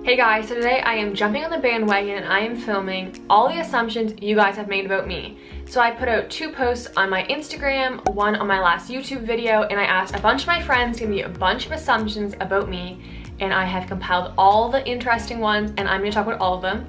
Hey guys, so today I am jumping on the bandwagon and I am filming all the assumptions you guys have made about me. So I put out 2 posts on my Instagram, one on my last YouTube video, and I asked a bunch of my friends to give me a bunch of assumptions about me, and I have compiled all the interesting ones and I'm going to talk about all of them.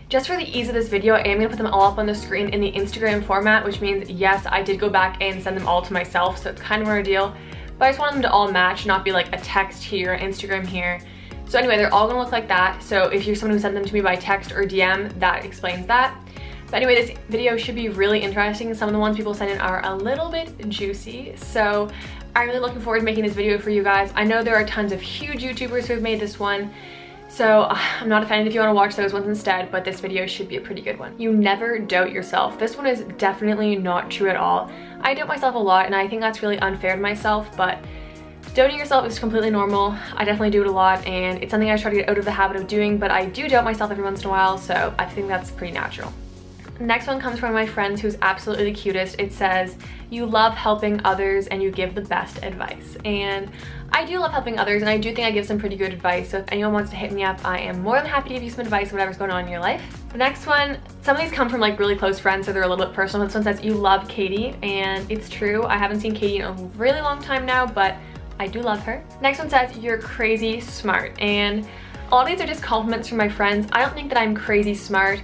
Just for the ease of this video, I am going to put them all up on the screen in the Instagram format, which means yes, I did go back and send them all to myself, so it's kind of an ordeal. But I just want them to all match, not be like a text here, Instagram here. So anyway, they're all going to look like that. So if you're someone who sent them to me by text or DM, that explains that. But anyway, this video should be really interesting. Some of the ones people send in are a little bit juicy. So I'm really looking forward to making this video for you guys. I know there are tons of huge YouTubers who have made this one. So I'm not offended if you want to watch those ones instead, but this video should be a pretty good one. You never doubt yourself. This one is definitely not true at all. I doubt myself a lot and I think that's really unfair to myself, but doubting yourself is completely normal. I definitely do it a lot and it's something I try to get out of the habit of doing, but I do doubt myself every once in a while, so I think that's pretty natural. Next one comes from my friend who's absolutely the cutest. It says, you love helping others and you give the best advice. And I do love helping others and I do think I give some pretty good advice. So if anyone wants to hit me up, I am more than happy to give you some advice, whatever's going on in your life. The next one, some of these come from like really close friends, so they're a little bit personal. This one says, you love Katie, and it's true. I haven't seen Katie in a really long time now, but I do love her. Next one says, you're crazy smart. And a lot of these are just compliments from my friends. I don't think that I'm crazy smart.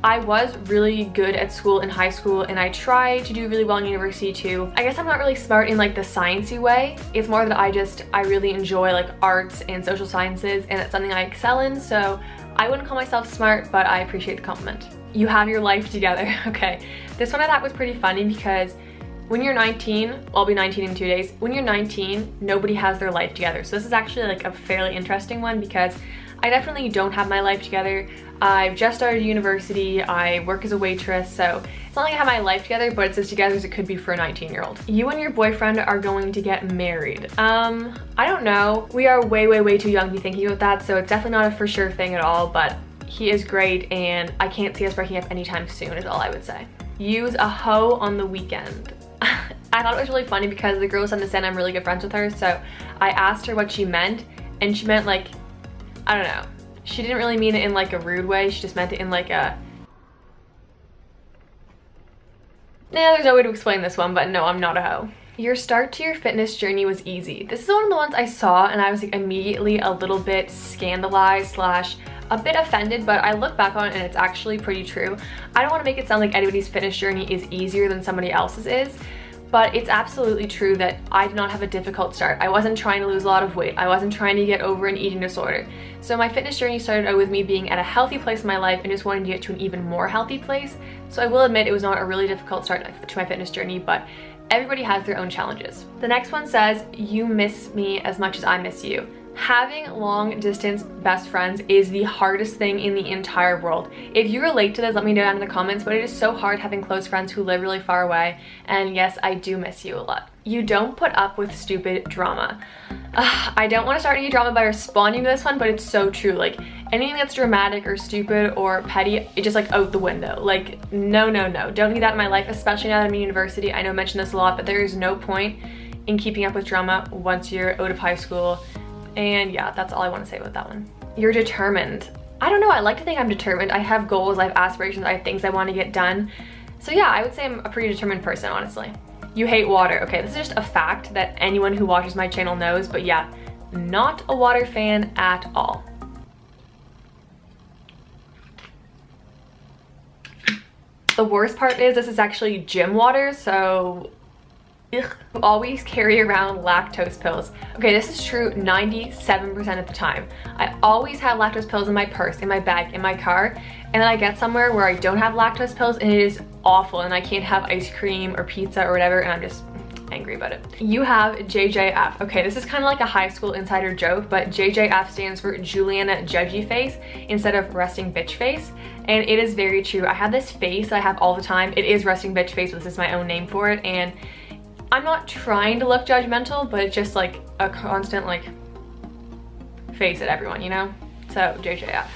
I was really good at school in high school and I try to do really well in university too. I guess I'm not really smart in like the sciencey way. It's more that I really enjoy like arts and social sciences and it's something I excel in, so I wouldn't call myself smart, but I appreciate the compliment. You have your life together. Okay, this one I thought was pretty funny because when you're 19, I'll be 19 in 2 days. When you're 19, nobody has their life together. So this is actually like a fairly interesting one because I definitely don't have my life together. I've just started university, I work as a waitress, so it's not like I have my life together, but it's as together as it could be for a 19-year-old. You and your boyfriend are going to get married. I don't know. We are way too young to be thinking about that, so it's definitely not a for sure thing at all, but he is great and I can't see us breaking up anytime soon is all I would say. Use a hoe on the weekend. I thought it was really funny because the girl sent this in, I'm really good friends with her, so I asked her what she meant, and she meant like, I don't know. She didn't really mean it in like a rude way, she just meant it in like a... there's no way to explain this one, but no, I'm not a hoe. Your start to your fitness journey was easy. This is one of the ones I saw and I was like immediately a little bit scandalized slash a bit offended, but I look back on it and it's actually pretty true. I don't want to make it sound like anybody's fitness journey is easier than somebody else's is, but it's absolutely true that I did not have a difficult start. I wasn't trying to lose a lot of weight. I wasn't trying to get over an eating disorder. So my fitness journey started out with me being at a healthy place in my life and just wanting to get to an even more healthy place. So I will admit it was not a really difficult start to my fitness journey, but everybody has their own challenges. The next one says, you miss me as much as I miss you. Having long distance best friends is the hardest thing in the entire world. If you relate to this, let me know down in the comments, but it is so hard having close friends who live really far away. And yes, I do miss you a lot. You don't put up with stupid drama. I don't want to start any drama by responding to this one, but it's so true. Like anything that's dramatic or stupid or petty, it's just like out the window. Like no. Don't need that in my life, especially now that I'm in university. I know I mention this a lot, but there is no point in keeping up with drama once you're out of high school. And yeah, that's all I want to say about that one. You're determined. I don't know, I like to think I'm determined. I have goals, I have aspirations, I have things I want to get done. So yeah, I would say I'm a pretty determined person, honestly. You hate water. Okay, this is just a fact that anyone who watches my channel knows, but yeah, not a water fan at all. The worst part is this is actually gym water, so ugh. Always carry around lactose pills. Okay, this is true 97% of the time. I always have lactose pills in my purse, in my bag, in my car, and then I get somewhere where I don't have lactose pills and it is awful and I can't have ice cream or pizza or whatever and I'm just angry about it. You have JJF. Okay, this is kind of like a high school insider joke, but JJF stands for Juliana Judgy Face instead of resting bitch face, and it is very true. I have this face I have all the time. It is resting bitch face, but this is my own name for it, and I'm not trying to look judgmental, but it's just like a constant like face at everyone, you know? So JJF.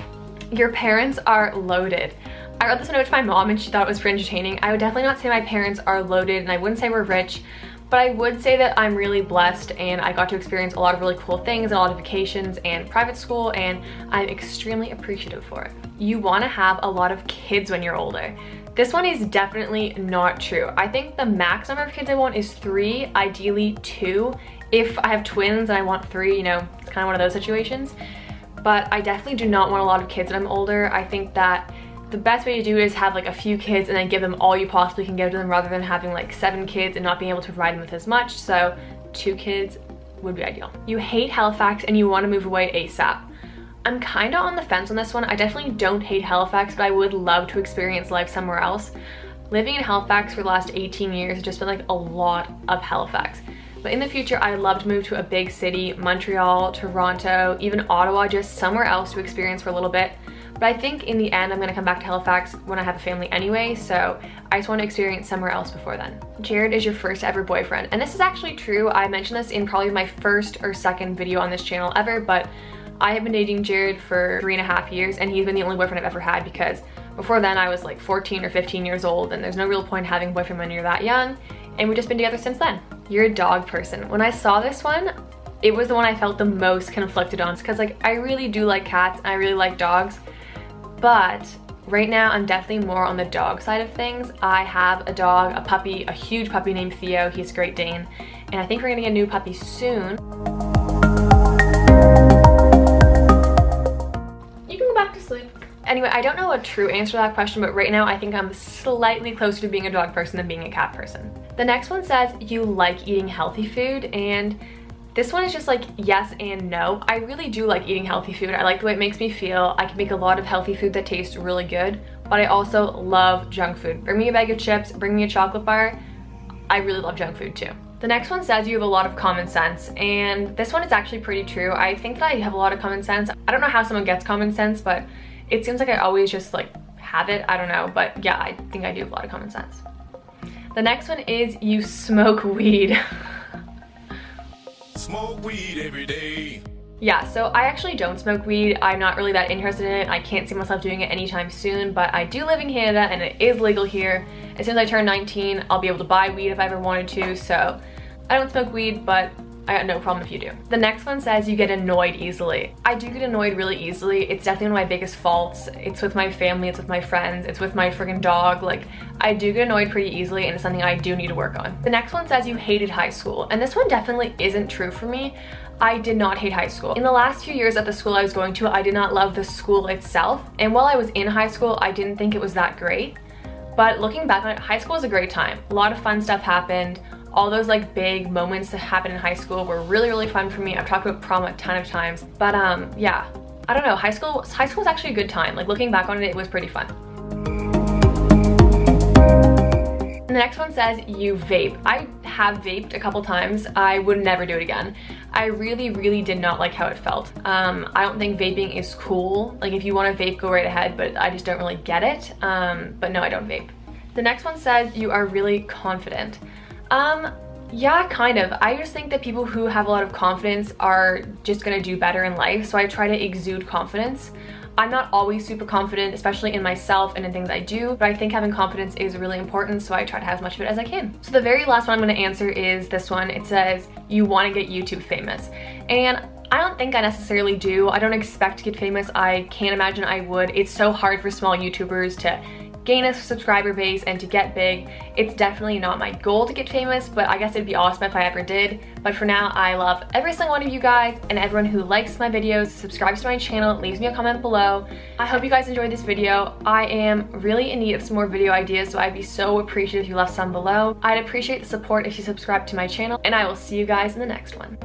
Your parents are loaded. I wrote this note to my mom and she thought it was pretty entertaining. I would definitely not say my parents are loaded and I wouldn't say we're rich, But I would say that I'm really blessed and I got to experience a lot of really cool things and a lot of vacations and private school, and I'm extremely appreciative for it. You want to have a lot of kids when you're older. This one is definitely not true. I think the max number of kids I want is 3, ideally 2. If I have twins and I want 3, you know, it's kind of one of those situations. But I definitely do not want a lot of kids when I'm older. I think that the best way to do it is have like a few kids and then give them all you possibly can give to them, rather than having like 7 kids and not being able to provide them with as much. So 2 kids would be ideal. You hate Halifax and you want to move away ASAP. I'm kind of on the fence on this one. I definitely don't hate Halifax, but I would love to experience life somewhere else. Living in Halifax for the last 18 years has just been like a lot of Halifax. But in the future, I'd love to move to a big city, Montreal, Toronto, even Ottawa, just somewhere else to experience for a little bit. But I think in the end, I'm gonna come back to Halifax when I have a family anyway, so I just want to experience somewhere else before then. Jared is your first ever boyfriend. And this is actually true. I mentioned this in probably my first or second video on this channel ever, but I have been dating Jared for 3.5 years, and he's been the only boyfriend I've ever had, because before then I was like 14 or 15 years old, and there's no real point having a boyfriend when you're that young, and we've just been together since then. You're a dog person. When I saw this one, it was the one I felt the most conflicted on, because like I really do like cats and I really like dogs, but right now I'm definitely more on the dog side of things. I have a dog, a puppy, a huge puppy named Theo. He's a Great Dane, and I think we're gonna get a new puppy soon. Anyway, I don't know a true answer to that question, but right now I think I'm slightly closer to being a dog person than being a cat person. The next one says you like eating healthy food, and this one is just like yes and no. I really do like eating healthy food. I like the way it makes me feel. I can make a lot of healthy food that tastes really good, but I also love junk food. Bring me a bag of chips, bring me a chocolate bar. I really love junk food too. The next one says you have a lot of common sense, and this one is actually pretty true. I think that I have a lot of common sense. I don't know how someone gets common sense, but it seems like I always just like have it. I don't know, but yeah, I think I do have a lot of common sense. The next one is you smoke weed. Smoke weed every day. Yeah, so I actually don't smoke weed. I'm not really that interested in it. I can't see myself doing it anytime soon, but I do live in Canada and it is legal here. As soon as I turn 19, I'll be able to buy weed if I ever wanted to, so I don't smoke weed, but I got no problem if you do. The next one says you get annoyed easily. I do get annoyed really easily. It's definitely one of my biggest faults. It's with my family, it's with my friends, it's with my friggin' dog. Like, I do get annoyed pretty easily, and it's something I do need to work on. The next one says you hated high school, and this one definitely isn't true for me. I did not hate high school. In the last few years at the school I was going to, I did not love the school itself, and while I was in high school, I didn't think it was that great. But looking back on it, high school was a great time. A lot of fun stuff happened. All those like big moments that happened in high school were really fun for me. I've talked about prom a ton of times, but yeah, I don't know. High school was actually a good time. Like looking back on it, it was pretty fun. And the next one says you vape. I have vaped a couple times. I would never do it again. I really did not like how it felt. I don't think vaping is cool. Like if you want to vape, go right ahead, but I just don't really get it. But no, I don't vape. The next one says you are really confident. Yeah, kind of. I just think that people who have a lot of confidence are just gonna do better in life, so I try to exude confidence. I'm not always super confident, especially in myself and in things I do, but I think having confidence is really important, so I try to have as much of it as I can. So the very last one I'm gonna answer is this one. It says, you wanna get YouTube famous. And I don't think I necessarily do. I don't expect to get famous. I can't imagine I would. It's so hard for small YouTubers to gain a subscriber base and to get big. It's definitely not my goal to get famous, but I guess it'd be awesome if I ever did. But for now, I love every single one of you guys and everyone who likes my videos, subscribes to my channel, leaves me a comment below. I hope you guys enjoyed this video. I am really in need of some more video ideas, so I'd be so appreciative if you left some below. I'd appreciate the support if you subscribe to my channel, and I will see you guys in the next one.